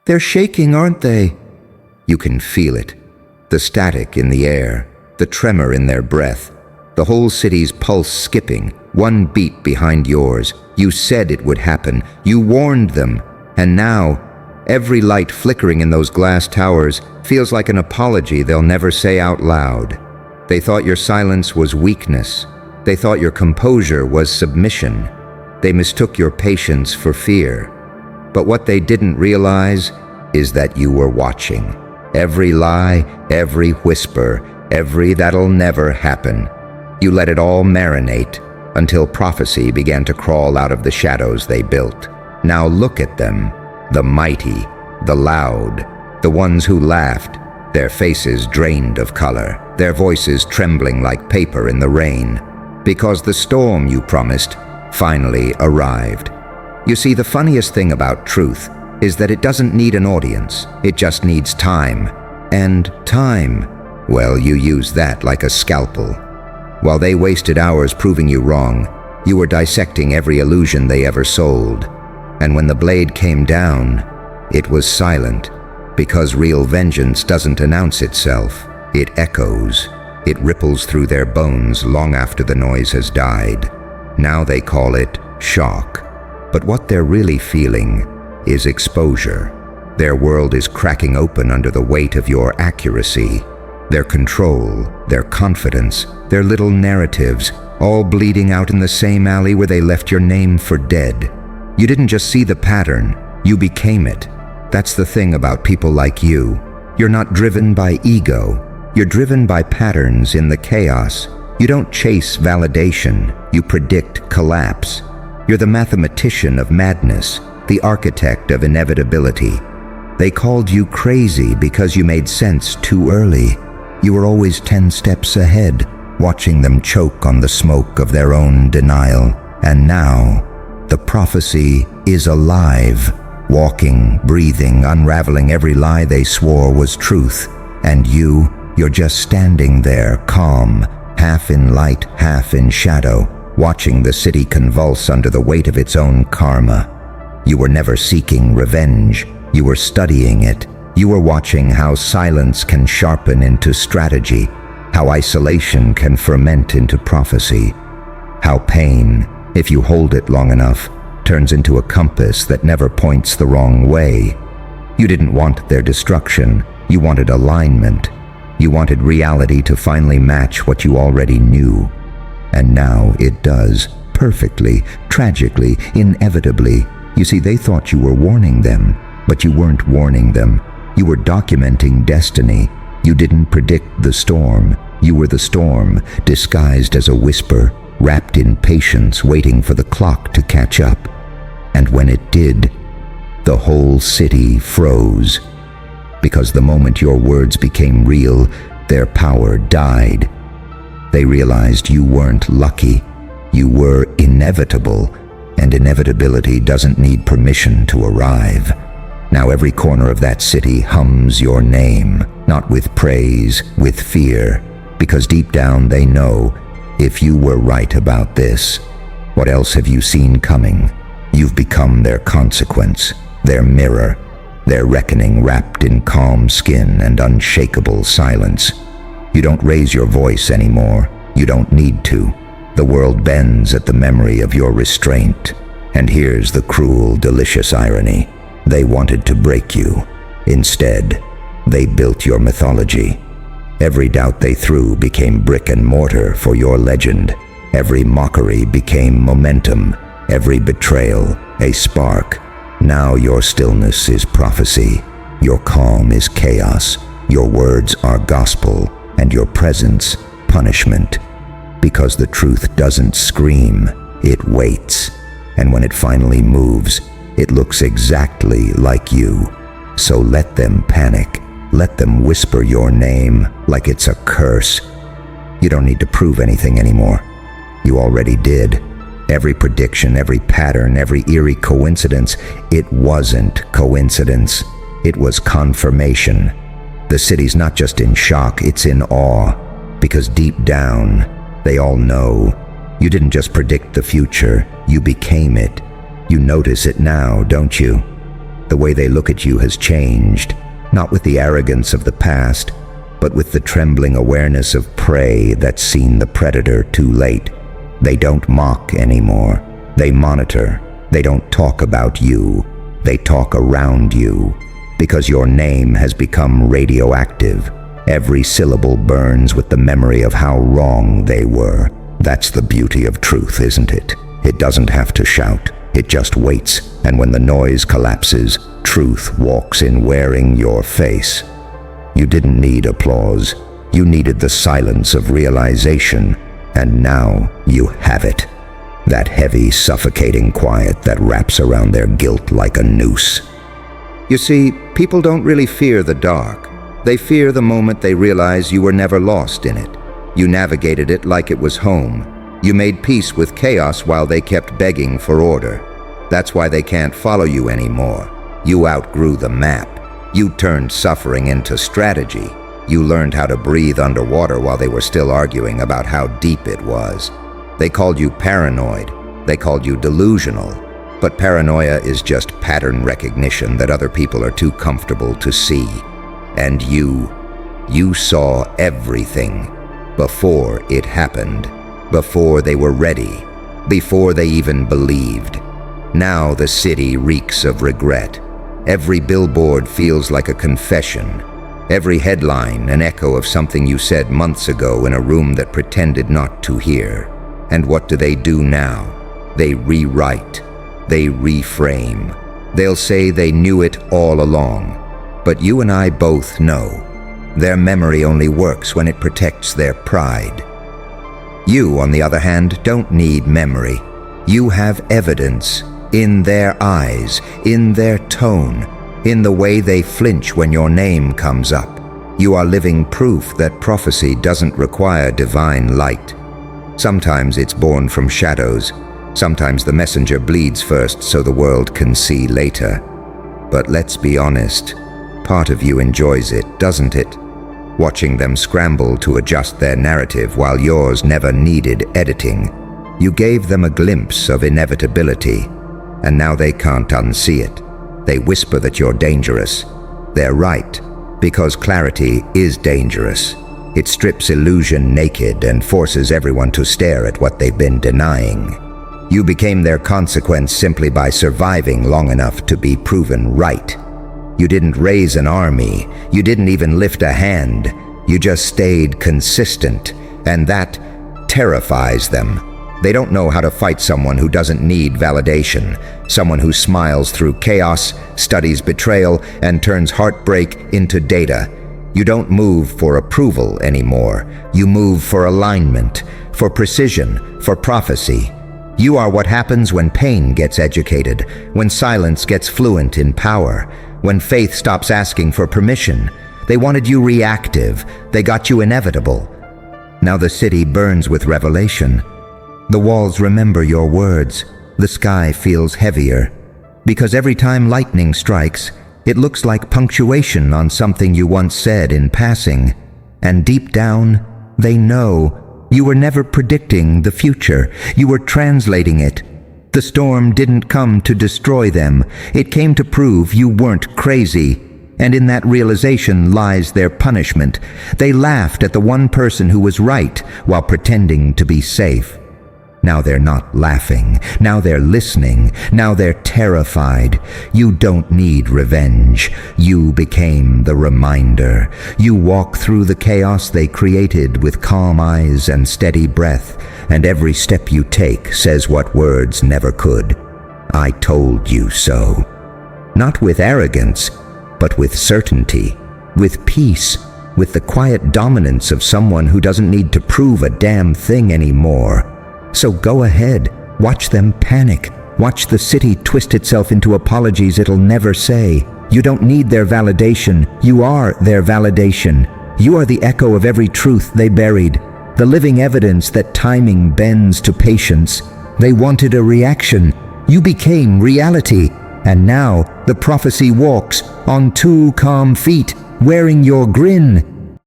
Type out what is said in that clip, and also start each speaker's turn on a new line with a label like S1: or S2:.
S1: They're shaking, aren't they? You can feel it. The static in the air, the tremor in their breath, the whole city's pulse skipping, one beat behind yours. You said it would happen. You warned them. And now, every light flickering in those glass towers feels like an apology they'll never say out loud. They thought your silence was weakness. They thought your composure was submission. They mistook your patience for fear. But what they didn't realize is that you were watching. Every lie, every whisper, every "that'll never happen." You let it all marinate until prophecy began to crawl out of the shadows they built. Now look at them, the mighty, the loud, the ones who laughed, their faces drained of color, their voices trembling like paper in the rain, because the storm you promised finally arrived. You see, the funniest thing about truth is that it doesn't need an audience. It just needs time. And time, well, you use that like a scalpel. While they wasted hours proving you wrong, you were dissecting every illusion they ever sold. And when the blade came down, it was silent, because real vengeance doesn't announce itself. It echoes. It ripples through their bones long after the noise has died. Now they call it shock. But what they're really feeling is exposure. Their world is cracking open under the weight of your accuracy. Their control, their confidence, their little narratives, all bleeding out in the same alley where they left your name for dead. You didn't just see the pattern, you became it. That's the thing about people like you. You're not driven by ego. You're driven by patterns in the chaos. You don't chase validation, you predict collapse. You're the mathematician of madness, the architect of inevitability. They called you crazy because you made sense too early. You were always 10 steps ahead, watching them choke on the smoke of their own denial. And now, the prophecy is alive, walking, breathing, unraveling every lie they swore was truth. And you're just standing there, calm, half in light, half in shadow, watching the city convulse under the weight of its own karma. You were never seeking revenge. You were studying it. You were watching how silence can sharpen into strategy, how isolation can ferment into prophecy, how pain, if you hold it long enough, turns into a compass that never points the wrong way. You didn't want their destruction. You wanted alignment. You wanted reality to finally match what you already knew. And now it does, perfectly, tragically, inevitably. You see, they thought you were warning them, but you weren't warning them. You were documenting destiny. You didn't predict the storm. You were the storm, disguised as a whisper, wrapped in patience, waiting for the clock to catch up. And when it did, the whole city froze. Because the moment your words became real, their power died. They realized you weren't lucky. You were inevitable, and inevitability doesn't need permission to arrive. Now every corner of that city hums your name, not with praise, with fear, because deep down they know, if you were right about this, what else have you seen coming? You've become their consequence, their mirror, their reckoning wrapped in calm skin and unshakable silence. You don't raise your voice anymore. You don't need to. The world bends at the memory of your restraint. And here's the cruel, delicious irony. They wanted to break you. Instead, they built your mythology. Every doubt they threw became brick and mortar for your legend. Every mockery became momentum. Every betrayal, a spark. Now your stillness is prophecy. Your calm is chaos. Your words are gospel, and your presence, punishment. Because the truth doesn't scream, it waits. And when it finally moves, it looks exactly like you. So let them panic. Let them whisper your name like it's a curse. You don't need to prove anything anymore. You already did. Every prediction, every pattern, every eerie coincidence, it wasn't coincidence. It was confirmation. The city's not just in shock, it's in awe. Because deep down, they all know. You didn't just predict the future, you became it. You notice it now, don't you? the way they look at you has changed, not with the arrogance of the past, but with the trembling awareness of prey that's seen the predator too late. They don't mock anymore. They monitor. They don't talk about you. They talk around you. Because your name has become radioactive. Every syllable burns with the memory of how wrong they were. That's the beauty of truth, isn't it? It doesn't have to shout. It just waits, and when the noise collapses, truth walks in wearing your face. You didn't need applause. You needed the silence of realization, and now you have it. That heavy, suffocating quiet that wraps around their guilt like a noose. You see, people don't really fear the dark. They fear the moment they realize you were never lost in it. You navigated it like it was home. You made peace with chaos while they kept begging for order. That's why they can't follow you anymore. You outgrew the map. You turned suffering into strategy. You learned how to breathe underwater while they were still arguing about how deep it was. They called you paranoid. They called you delusional. But paranoia is just pattern recognition that other people are too comfortable to see. And you saw everything before it happened, before they were ready, before they even believed. Now the city reeks of regret. Every billboard feels like a confession. Every headline an echo of something you said months ago in a room that pretended not to hear. And what do they do now? They rewrite. They reframe. They'll say they knew it all along. But you and I both know. Their memory only works when it protects their pride. You, on the other hand, don't need memory. You have evidence. In their eyes, in their tone, in the way they flinch when your name comes up. You are living proof that prophecy doesn't require divine light. Sometimes it's born from shadows. Sometimes the messenger bleeds first so the world can see later. But let's be honest, part of you enjoys it, doesn't it? Watching them scramble to adjust their narrative while yours never needed editing. You gave them a glimpse of inevitability, and now they can't unsee it. They whisper that you're dangerous. They're right, because clarity is dangerous. It strips illusion naked and forces everyone to stare at what they've been denying. You became their consequence simply by surviving long enough to be proven right. You didn't raise an army. You didn't even lift a hand. You just stayed consistent, and that terrifies them. They don't know how to fight someone who doesn't need validation, someone who smiles through chaos, studies betrayal, and turns heartbreak into data. You don't move for approval anymore. You move for alignment, for precision, for prophecy. You are what happens when pain gets educated, when silence gets fluent in power, when faith stops asking for permission. They wanted you reactive. They got you inevitable. Now the city burns with revelation. The walls remember your words. The sky feels heavier. Because every time lightning strikes, it looks like punctuation on something you once said in passing. And deep down, they know you were never predicting the future. You were translating it. The storm didn't come to destroy them. It came to prove you weren't crazy. And in that realization lies their punishment. They laughed at the one person who was right while pretending to be safe. Now they're not laughing. Now they're listening. Now they're terrified. You don't need revenge. You became the reminder. You walk through the chaos they created with calm eyes and steady breath, and every step you take says what words never could. I told you so. Not with arrogance, but with certainty, with peace, with the quiet dominance of someone who doesn't need to prove a damn thing anymore. So go ahead, watch them panic. Watch the city twist itself into apologies it'll never say. You don't need their validation. You are their validation. You are the echo of every truth they buried, the living evidence that timing bends to patience. They wanted a reaction. You became reality. And now the prophecy walks on two calm feet, wearing your grin.